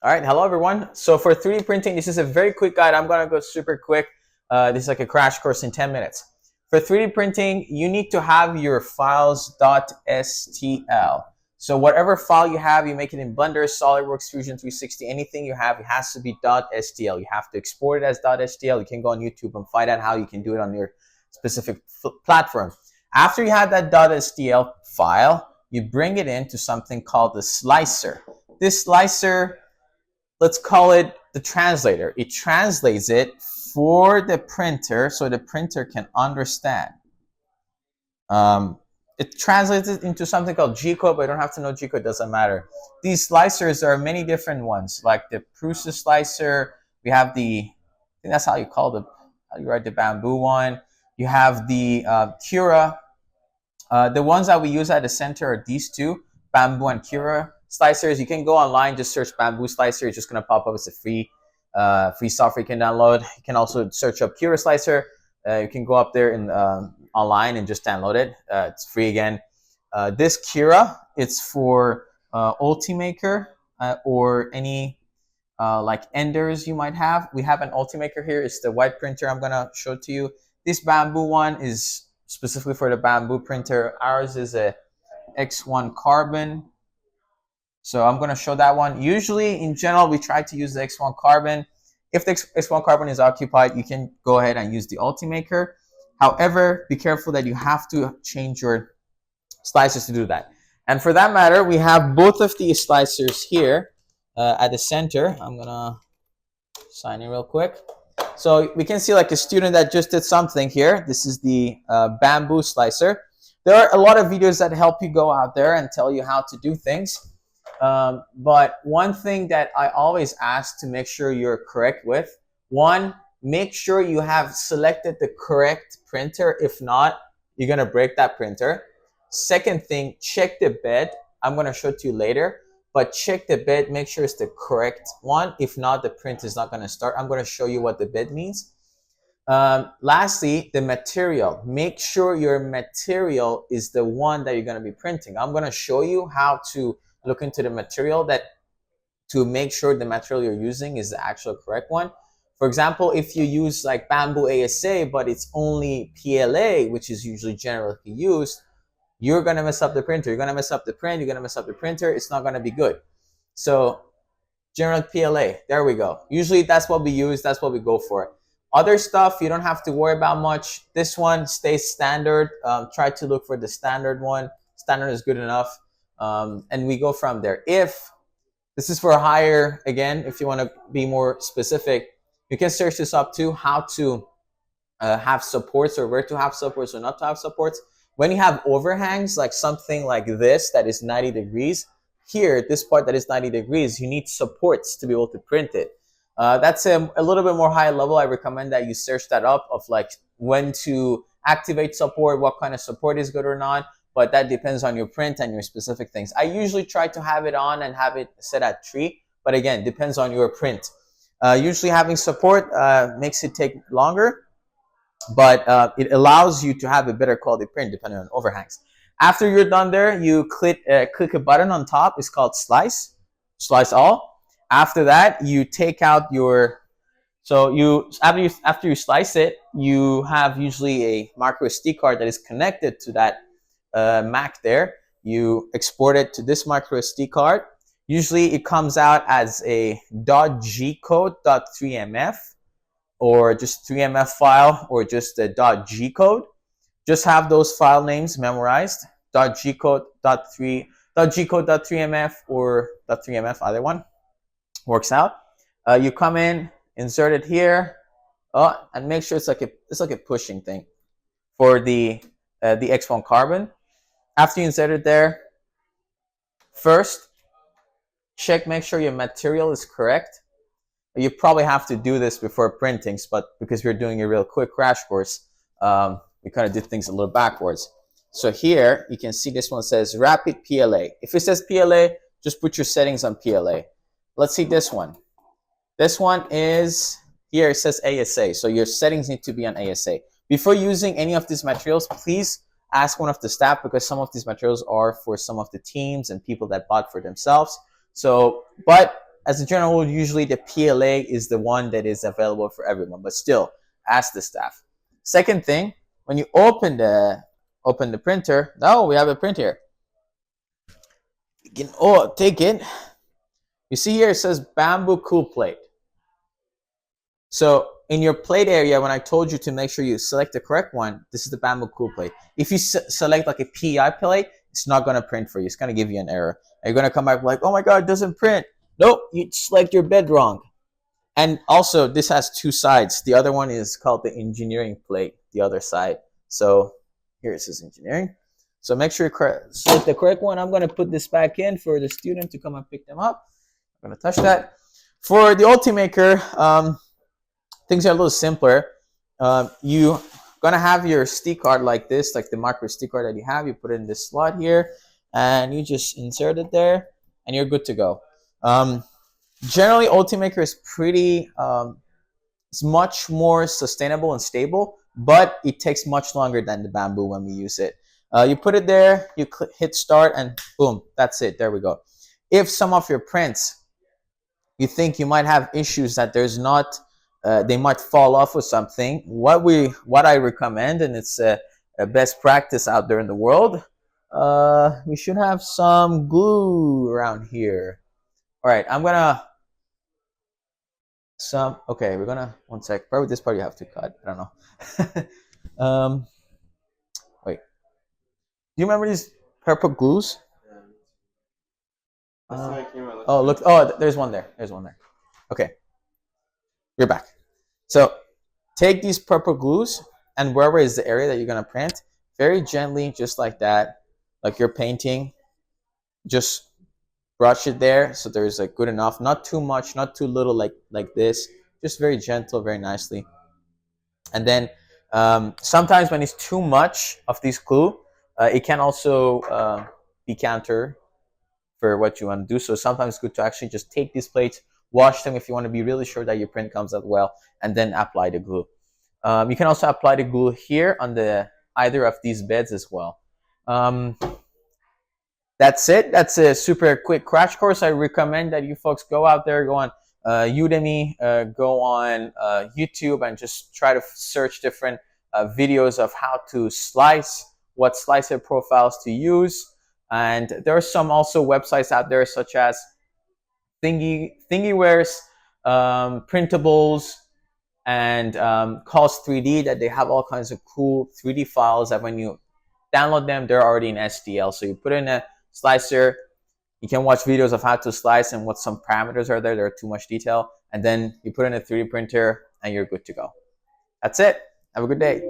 All right, hello everyone. So for 3D printing, this is a very quick guide. I'm gonna go super quick. This is like a crash course in 10 minutes. For 3D printing, you need to have your files .stl. So whatever file you have, you make it in Blender, SolidWorks, Fusion 360, anything you have, it has to be .stl. You have to export it as .stl. You can go on YouTube and find out how you can do it on your specific platform. After you have that .stl file, you bring it into something called the slicer. This slicer, let's call it the translator. It translates it for the printer so the printer can understand. It translates it into something called G-code, but you don't have to know G-code, doesn't matter. These slicers, there are many different ones, like the Prusa slicer. We have the, I think that's how you call the, how you write the Bambu one. You have the Cura. The ones that we use at the center are these two, Bambu and Cura slicers. You can go online, just search Bambu slicer. It's just going to pop up. It's a free software you can download. You can also search up Cura slicer. You can go up there and online and just download it. It's free again. This Cura, it's for Ultimaker or any like Enders you might have. We have an Ultimaker here. It's the white printer I'm going to show to you. This Bambu one is specifically for the Bambu printer. Ours is a X1-Carbon. So I'm going to show that one. Usually, in general, we try to use the X1-Carbon. If the X1-Carbon is occupied, you can go ahead and use the Ultimaker. However, be careful that you have to change your slicers to do that. And for that matter, we have both of these slicers here at the center. I'm going to sign in real quick. So we can see like a student that just did something here. This is the Bambu slicer. There are a lot of videos that help you go out there and tell you how to do things. But one thing that I always ask to make sure you're correct with, one, make sure you have selected the correct printer. If not, you're going to break that printer. Second thing, check the bed. I'm going to show it to you later, but check the bed, make sure it's the correct one. If not, the print is not going to start. I'm going to show you what the bed means. Lastly, the material. Make sure your material is the one that you're going to be printing. I'm going to show you how to look into the material to make sure the material you're using is the actual correct one. For example, if you use like Bambu ASA, but it's only PLA, which is usually generally used, you're going to mess up the printer. You're going to mess up the print. You're going to mess up the printer. It's not going to be good. So general PLA, there we go. Usually that's what we use. That's what we go for. Other stuff, you don't have to worry about much. This one stays standard. Try to look for the standard one. Standard is good enough. And we go from there. If this is for higher, again, if you want to be more specific, you can search this up too, how to have supports or where to have supports or not to have supports. When you have overhangs, like something like this that is 90 degrees, here, this part that is 90 degrees, you need supports to be able to print it. That's a little bit more high level. I recommend that you search that up of like when to activate support, what kind of support is good or not. But that depends on your print and your specific things. I usually try to have it on and have it set at 3, but again, depends on your print. Usually having support makes it take longer, but it allows you to have a better quality print depending on overhangs. After you're done there, you click a button on top. It's called slice all. After that, you take out your, so after you slice it, you have usually a micro SD card that is connected to that Mac there. You export it to this micro SD card. Usually it comes out as a .g-code, .3mf, or just 3mf file, or just a .g-code. Just have those file names memorized. .g-code, .3mf, or .3mf, either one works out. You come in, insert it here, and make sure it's like a pushing thing for the X1-Carbon. After you insert it there, first, make sure your material is correct. You probably have to do this before printing, but because we're doing a real quick crash course, we kind of did things a little backwards. So here, you can see this one says Rapid PLA. If it says PLA, just put your settings on PLA. Let's see this one. This one is, here it says ASA. So your settings need to be on ASA. Before using any of these materials, please ask one of the staff, because some of these materials are for some of the teams and people that bought for themselves. So, but as a general rule, usually the PLA is the one that is available for everyone, but still, ask the staff. Second thing, when you open the printer, we have a print here. You can take it. You see here it says Bambu cool plate. So in your plate area, when I told you to make sure you select the correct one, this is the Bambu cool plate. If you select like a PEI plate, it's not going to print for you. It's going to give you an error. And you're going to come back like, oh my God, it doesn't print. Nope, you select your bed wrong. And also, this has two sides. The other one is called the engineering plate, the other side. So here it says engineering. So make sure you select the correct one. I'm going to put this back in for the student to come and pick them up. I'm going to touch that. For the Ultimaker, things are a little simpler. You're going to have your SD card like this, like the micro SD card that you have. You put it in this slot here, and you just insert it there, and you're good to go. Generally, Ultimaker is pretty, it's much more sustainable and stable, but it takes much longer than the Bambu when we use it. You put it there, you hit start, and boom, that's it. There we go. If some of your prints, you think you might have issues that there's not, they might fall off or something, what I recommend, and it's a best practice out there in the world, we should have some glue around here. All right, I'm gonna okay, we're gonna, one sec, probably this part you have to cut, I don't know. Wait, do you remember these purple glues? Oh, look, there's one there, okay, you're back. So take these purple glues, and wherever is the area that you're gonna print, very gently, just like that, like you're painting, just brush it there so there's like good enough, not too much, not too little, like this, just very gentle, very nicely. And then sometimes when it's too much of this glue, it can also be counter for what you want to do. So sometimes it's good to actually just take these plates, wash them if you want to be really sure that your print comes out well, and then apply the glue. You can also apply the glue here on the either of these beds as well. That's it. That's a super quick crash course. I recommend that you folks go out there, go on Udemy, go on YouTube, and just try to search different videos of how to slice, what slicer profiles to use. And there are some also websites out there such as Thingiwares, Printables, and Cause 3D, that they have all kinds of cool 3D files that when you download them, they're already in STL. So you put in a slicer, you can watch videos of how to slice and what some parameters are there. There are too much detail. And then you put in a 3D printer and you're good to go. That's it. Have a good day.